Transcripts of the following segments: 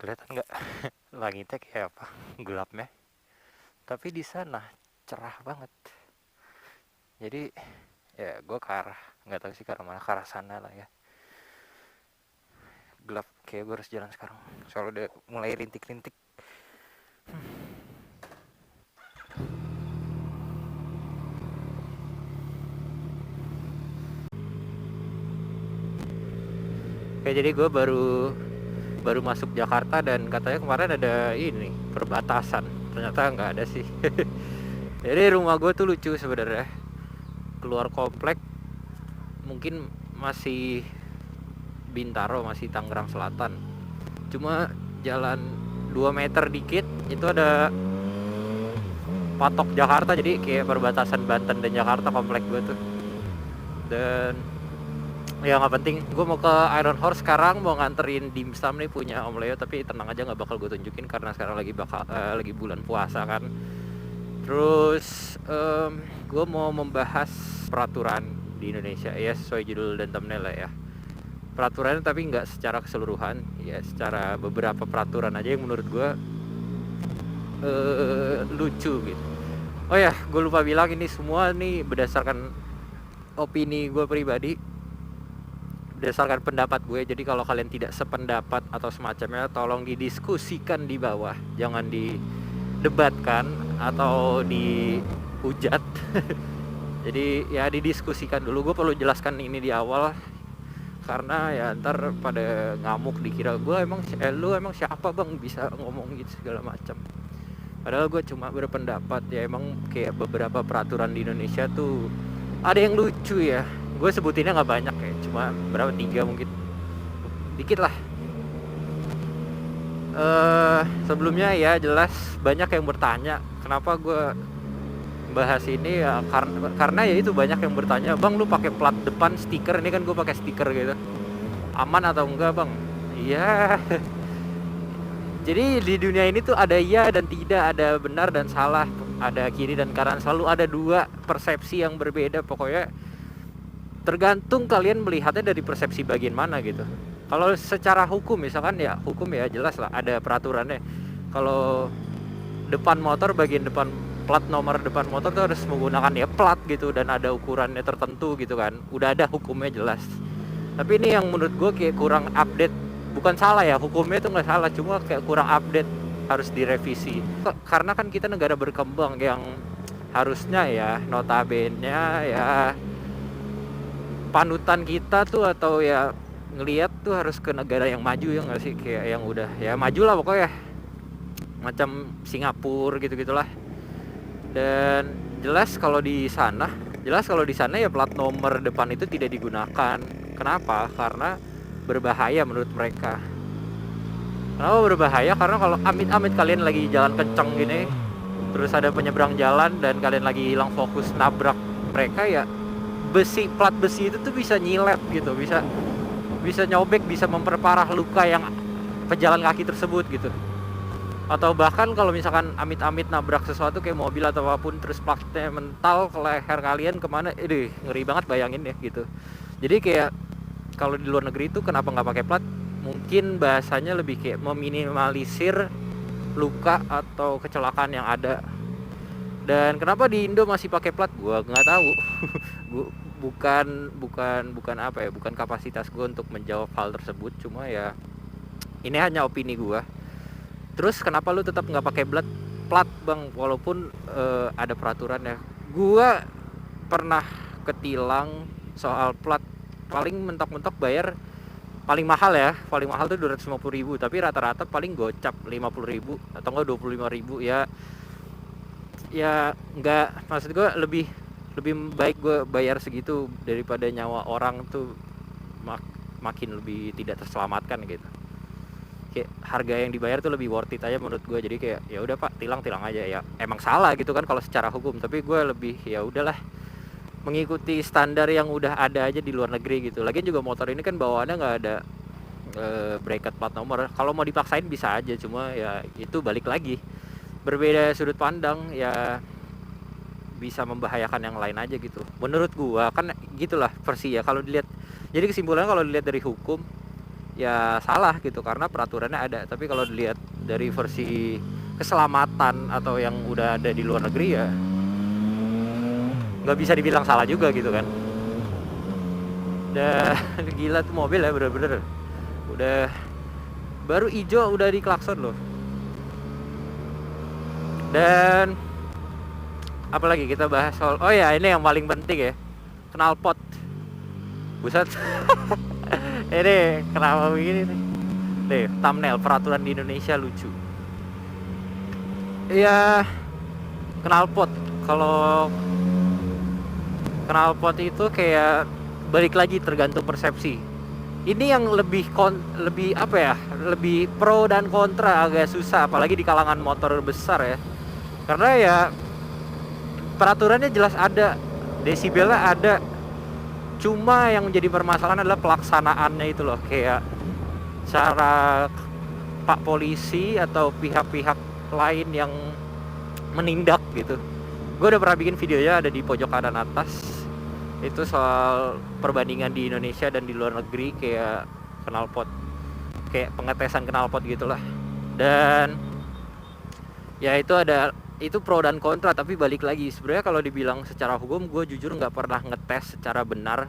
Kelihatan nggak langitnya kayak apa gelapnya? Tapi di sana cerah banget. Jadi ya gue ke arah nggak tahu sih ke arah mana, ke arah sana lah ya. Gelap kayak gue harus jalan sekarang. Soalnya udah mulai rintik-rintik. Kayak jadi gue baru baru masuk Jakarta dan katanya kemarin ada ini perbatasan. Ternyata nggak ada sih. Jadi rumah gue tuh lucu sebenarnya. Keluar komplek mungkin masih Bintaro, masih Tangerang Selatan. Cuma jalan 2 meter dikit itu ada patok Jakarta, jadi kayak perbatasan Banten dan Jakarta komplek gue tuh. Dan ya nggak penting, gue mau ke Iron Horse sekarang, mau nganterin dimsum nih punya Om Leo, tapi tenang aja nggak bakal gue tunjukin karena sekarang lagi bulan puasa kan. Terus gue mau membahas peraturan di Indonesia ya, sesuai judul dan thumbnail lah ya. Peraturannya tapi nggak secara keseluruhan ya, secara beberapa peraturan aja yang menurut gue lucu gitu. Oh ya, gue lupa bilang ini semua nih berdasarkan opini gue pribadi, berdasarkan pendapat gue. Jadi kalau kalian tidak sependapat atau semacamnya, tolong didiskusikan di bawah, jangan didebatkan atau dihujat. Jadi ya didiskusikan dulu. Gue perlu jelaskan ini di awal karena ya ntar pada ngamuk dikira gue emang lu emang siapa bang bisa ngomong gitu segala macam. Padahal gue cuma berpendapat ya, emang kayak beberapa peraturan di Indonesia tuh ada yang lucu ya. Gue sebutinnya nggak banyak ya, cuma berapa, 3 mungkin, dikit lah. Sebelumnya ya jelas banyak yang bertanya kenapa gue bahas ini ya, karena ya itu banyak yang bertanya, bang lu pakai plat depan stiker, ini kan gue pakai stiker gitu, aman atau enggak bang? Iya. Jadi di dunia ini tuh ada iya dan tidak, ada benar dan salah, ada kiri dan kanan, selalu ada dua persepsi yang berbeda. Pokoknya tergantung kalian melihatnya dari persepsi bagian mana gitu. Kalau secara hukum misalkan ya, hukum ya jelas lah ada peraturannya. Kalau depan motor, bagian depan plat nomor depan motor tuh harus menggunakan ya plat gitu, dan ada ukurannya tertentu gitu kan. Udah ada hukumnya jelas. Tapi ini yang menurut gue kayak kurang update. Bukan salah ya, hukumnya itu nggak salah, cuma kayak kurang update, harus direvisi. Karena kan kita negara berkembang yang harusnya ya notabene ya panutan kita tuh, atau ya ngelihat tuh harus ke negara yang maju ya nggak sih, kayak yang udah ya maju lah pokoknya, macam Singapura gitu-gitulah. Dan jelas kalau di sana ya plat nomor depan itu tidak digunakan. Kenapa? Karena berbahaya menurut mereka. Kenapa berbahaya? Karena kalau amit-amit kalian lagi jalan kenceng gini, terus ada penyeberang jalan dan kalian lagi hilang fokus nabrak mereka, ya plat besi itu tuh bisa nyilet gitu, bisa nyobek, bisa memperparah luka yang pejalan kaki tersebut gitu. Atau bahkan kalau misalkan amit-amit nabrak sesuatu kayak mobil atau apapun, terus platnya mental ke leher kalian kemana, ngeri banget bayangin ya gitu. Jadi kayak kalau di luar negeri itu kenapa nggak pakai plat? Mungkin bahasanya lebih kayak meminimalisir luka atau kecelakaan yang ada. Dan kenapa di Indo masih pakai plat? Gua nggak tahu. Gua bukan apa ya, bukan kapasitas gue untuk menjawab hal tersebut. Cuma ya ini hanya opini gue. Terus kenapa lu tetap nggak pakai plat bang, walaupun ada peraturannya? Gue pernah ketilang soal plat. Paling mentok-mentok bayar paling mahal tuh 250.000, tapi rata-rata paling gocap 50.000 atau enggak 25.000 ya. Ya nggak, maksud gue lebih baik gue bayar segitu daripada nyawa orang tuh makin lebih tidak terselamatkan gitu. Kayak harga yang dibayar tuh lebih worth it aja menurut gue. Jadi kayak ya udah pak, tilang aja ya, emang salah gitu kan kalau secara hukum, tapi gue lebih ya udahlah mengikuti standar yang udah ada aja di luar negeri gitu. Lagian juga motor ini kan bawaannya nggak ada bracket plat nomor. Kalau mau dipaksain bisa aja, cuma ya itu balik lagi berbeda sudut pandang ya, bisa membahayakan yang lain aja gitu. Menurut gua kan gitulah versi ya kalau dilihat. Jadi kesimpulannya kalau dilihat dari hukum ya salah gitu, karena peraturannya ada. Tapi kalau dilihat dari versi keselamatan atau yang udah ada di luar negeri, ya nggak bisa dibilang salah juga gitu kan. Udah gila tuh mobil ya, bener-bener udah baru hijau udah diklakson loh. Dan apalagi kita bahas soal, oh ya ini yang paling penting ya, knalpot. Buset. Ini kenapa begini nih? Nih, thumbnail peraturan di Indonesia lucu. Ya, knalpot. Kalau knalpot itu kayak balik lagi tergantung persepsi. Ini yang lebih apa ya? Lebih pro dan kontra, agak susah apalagi di kalangan motor besar ya. Karena ya peraturannya jelas ada, desibelnya ada. Cuma yang menjadi permasalahan adalah pelaksanaannya itu loh, kayak cara Pak Polisi atau pihak-pihak lain yang menindak gitu. Gue udah pernah bikin videonya, ada di pojok kanan atas. Itu soal perbandingan di Indonesia dan di luar negeri, kayak knalpot, kayak pengetesan knalpot gitulah. Dan ya itu pro dan kontra, tapi balik lagi sebenarnya kalau dibilang secara hukum, gue jujur nggak pernah ngetes secara benar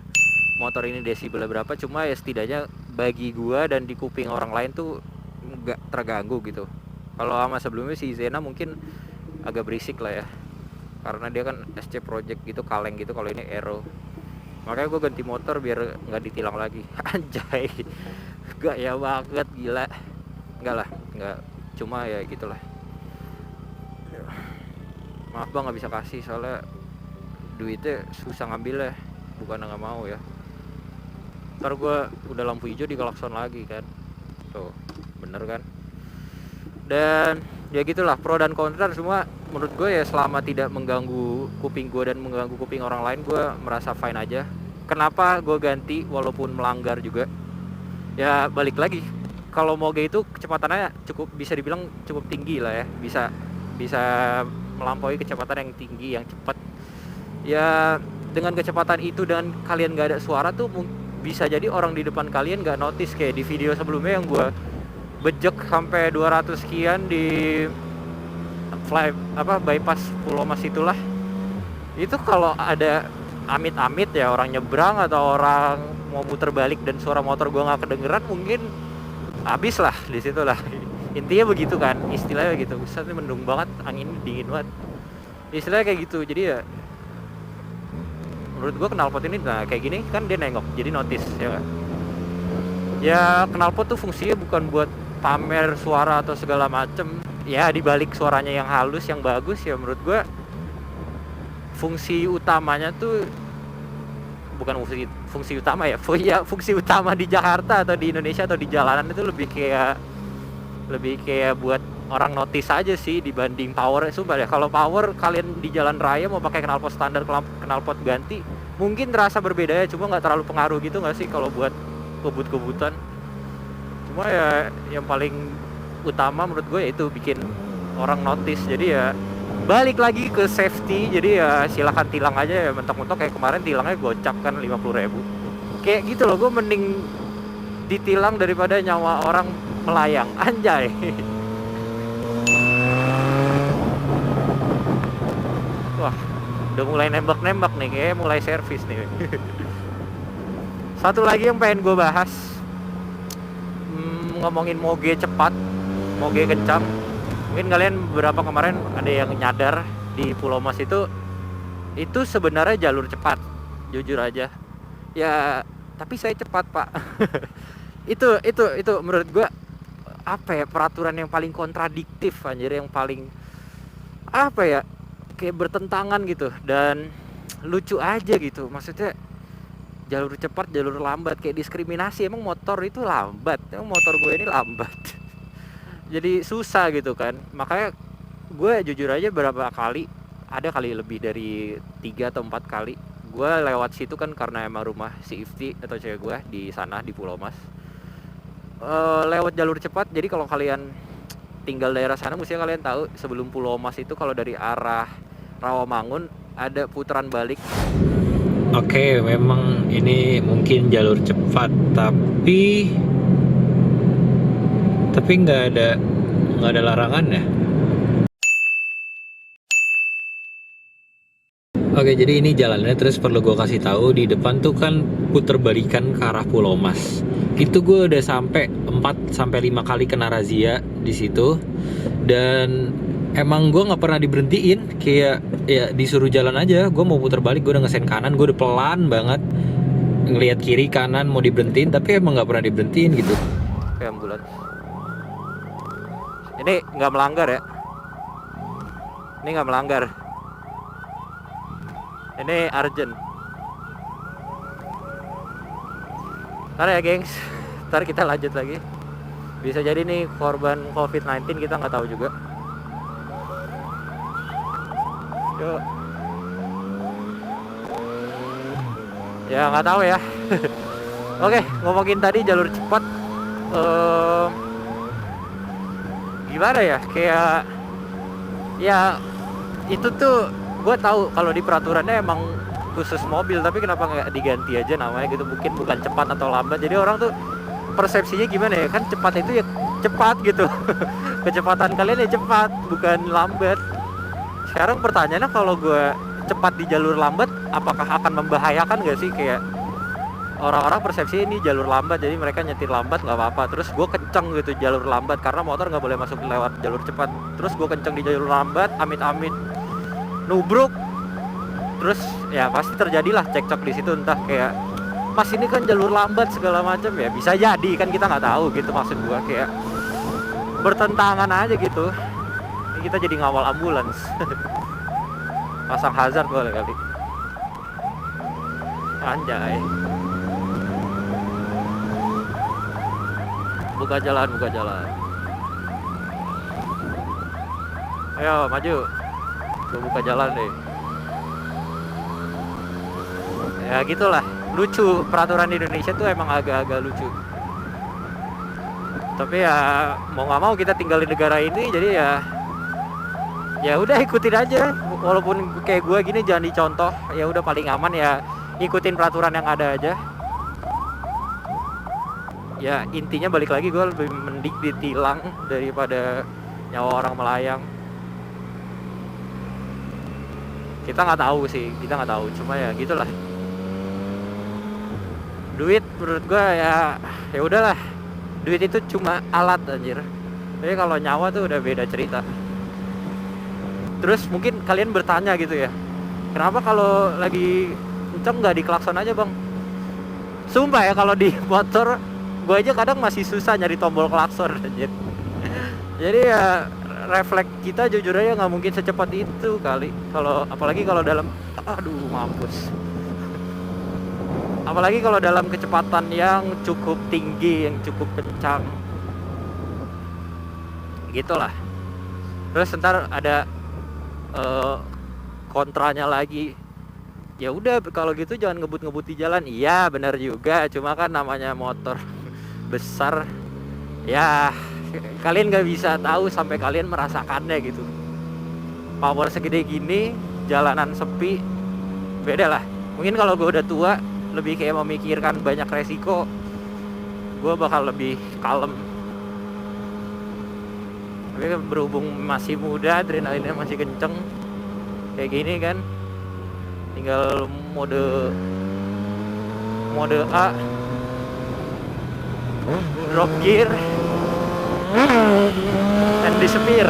motor ini desibelnya berapa. Cuma ya setidaknya bagi gue dan di kuping orang lain tuh nggak terganggu gitu. Kalau sama sebelumnya si Zena mungkin agak berisik lah ya, karena dia kan SC Project gitu, kaleng gitu. Kalau ini Aero, makanya gue ganti motor biar nggak ditilang lagi. Anjay, gaya banget, gila. Nggak, cuma ya gitulah. Maaf bang, nggak bisa kasih soalnya duitnya susah ngambil ya, bukan nggak mau ya. Ntar gue udah lampu hijau diklakson lagi kan, tuh bener kan. Dan ya gitulah, pro dan kontra semua menurut gue ya, selama tidak mengganggu kuping gue dan mengganggu kuping orang lain, gue merasa fine aja. Kenapa gue ganti walaupun melanggar juga? Ya balik lagi, kalau moge itu kecepatannya cukup, bisa dibilang cukup tinggi lah ya, bisa melampaui kecepatan yang tinggi, yang cepat. Ya dengan kecepatan itu dan kalian gak ada suara tuh, bisa jadi orang di depan kalian gak notice. Kayak di video sebelumnya yang gue bejek sampai 200 sekian di bypass Pulau Mas itulah. Itu kalau ada amit-amit ya orang nyebrang atau orang mau muter balik dan suara motor gue gak kedengeran, mungkin habis lah di situ lah. Intinya begitu kan, istilahnya gitu. Buset, ini mendung banget, angin dingin banget, istilahnya kayak gitu. Jadi ya menurut gue knalpot ini, nah kayak gini kan dia nengok jadi notice ya kan. Ya knalpot tuh fungsinya bukan buat pamer suara atau segala macem ya, dibalik suaranya yang halus yang bagus ya, menurut gue fungsi utamanya tuh bukan fungsi utama ya. Fungsi utama di Jakarta atau di Indonesia atau di jalanan itu lebih kayak buat orang notice aja sih, dibanding power. Sumpah ya, kalau power kalian di jalan raya mau pakai knalpot standar, knalpot ganti, mungkin terasa berbeda ya, cuma nggak terlalu pengaruh gitu nggak sih kalau buat kebut-kebutan. Cuma ya yang paling utama menurut gue itu bikin orang notice. Jadi ya balik lagi ke safety, jadi ya silakan tilang aja ya, mentok-mentok kayak kemarin tilangnya gocap kan 50.000 kayak gitu loh. Gue mending ditilang daripada nyawa orang melayang, anjay. Wah, udah mulai nembak-nembak nih, kayaknya mulai servis nih. Satu lagi yang pengen gue bahas, ngomongin moge cepat, moge kencang. Mungkin kalian beberapa kemarin ada yang nyadar di Pulau Mas itu sebenarnya jalur cepat, jujur aja. Ya, tapi saya cepat pak. itu menurut gue apa ya, peraturan yang paling kontradiktif anjir, yang paling apa ya, kayak bertentangan gitu dan lucu aja gitu. Maksudnya jalur cepat, jalur lambat, kayak diskriminasi. Emang motor itu lambat? Emang motor gue ini lambat? Jadi susah gitu kan. Makanya gue jujur aja berapa kali, ada kali lebih dari 3 atau 4 kali gue lewat situ kan, karena emang rumah si Ifti atau cewek gue di sana di Pulau Mas. Lewat jalur cepat. Jadi kalau kalian tinggal daerah sana, mestinya kalian tahu sebelum Pulau Mas itu kalau dari arah Rawamangun ada putaran balik. Oke, memang ini mungkin jalur cepat, tapi Tapi nggak ada larangan ya. Oke, jadi ini jalannya, terus perlu gue kasih tahu di depan tuh kan puter balikan ke arah Pulau Mas. Itu gue udah sampai 4-5 kali kena razia di situ, dan emang gue nggak pernah diberhentiin, kayak ya disuruh jalan aja. Gue mau puter balik, gue udah ngesen kanan, gue udah pelan banget ngelihat kiri kanan mau diberhentiin, tapi emang nggak pernah diberhentiin gitu. Oke, ambulans. Ini nggak melanggar ya? Ini nggak melanggar. Ini urgent. Ntar ya gengs, ntar kita lanjut lagi. Bisa jadi nih korban COVID-19, kita nggak tahu juga. Yuk. Ya nggak tahu ya. Oke, ngomongin tadi jalur cepat. Gimana ya? Kayak ya itu tuh gue tahu kalau di peraturannya emang khusus mobil, tapi kenapa nggak diganti aja namanya gitu? Mungkin bukan cepat atau lambat, jadi orang tuh persepsinya gimana ya, kan cepat itu ya cepat gitu. Kecepatan kalian ya cepat, bukan lambat. Sekarang pertanyaannya, kalau gue cepat di jalur lambat, apakah akan membahayakan gak sih? Kayak orang-orang persepsi ini jalur lambat, jadi mereka nyetir lambat nggak apa-apa. Terus gue kenceng gitu jalur lambat, karena motor nggak boleh masuk lewat jalur cepat. Terus gue kenceng di jalur lambat, amit-amit nubruk, terus ya pasti terjadilah cekcok di situ. Entah kayak, mas ini kan jalur lambat segala macam, ya bisa jadi kan, kita nggak tahu gitu. Maksud gua kayak bertentangan aja gitu. Ini kita jadi ngawal ambulans. Pasang hazard boleh kali. Anjay. Buka jalan, buka jalan. Ayo maju. Gue buka jalan deh. Ya gitulah, lucu. Peraturan di Indonesia tuh emang agak-agak lucu. Tapi ya mau nggak mau kita tinggal di negara ini, jadi ya udah ikutin aja. Walaupun kayak gue gini jangan dicontoh, ya udah paling aman ya ikutin peraturan yang ada aja. Ya intinya balik lagi, gue lebih mending ditilang daripada nyawa orang melayang. Kita nggak tahu sih, kita nggak tahu, cuma ya gitulah. Duit menurut gue ya udahlah, duit itu cuma alat anjir. Tapi kalau nyawa tuh udah beda cerita. Terus mungkin kalian bertanya gitu ya, kenapa kalau lagi kenceng nggak diklakson aja bang? Sumpah ya, kalau di motor gue aja kadang masih susah nyari tombol klakson anjir. Jadi ya refleks kita jujur aja nggak mungkin secepat itu kali. Kalau apalagi kalau dalam, aduh mampus. Apalagi kalau dalam kecepatan yang cukup tinggi, yang cukup kencang. Gitulah. Terus ntar ada kontranya lagi. Ya udah kalau gitu jangan ngebut-ngebut di jalan. Iya benar juga, cuma kan namanya motor besar. Ya kalian nggak bisa tahu sampai kalian merasakannya gitu. Power segede gini, jalanan sepi, beda lah. Mungkin kalau gue udah tua, lebih kayak memikirkan banyak resiko, gue bakal lebih kalem. Tapi berhubung masih muda, adrenalinnya masih kenceng, kayak gini kan, tinggal mode A, drop gear, and disappear.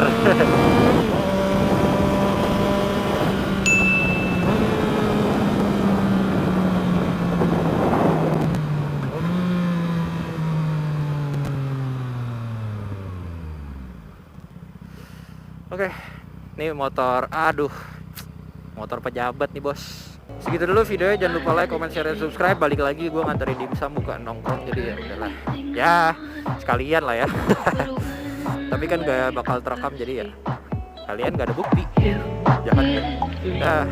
Oke, ini motor, motor pejabat nih bos. Segitu dulu videonya, jangan lupa like, comment, share, dan subscribe. Balik lagi gue nganterin dimsum, bukan nongkrong, jadi ya udahlah. Ya sekalian lah ya. Tapi kan gak bakal terekam, jadi ya kalian gak ada bukti. Jangan ya. Dah.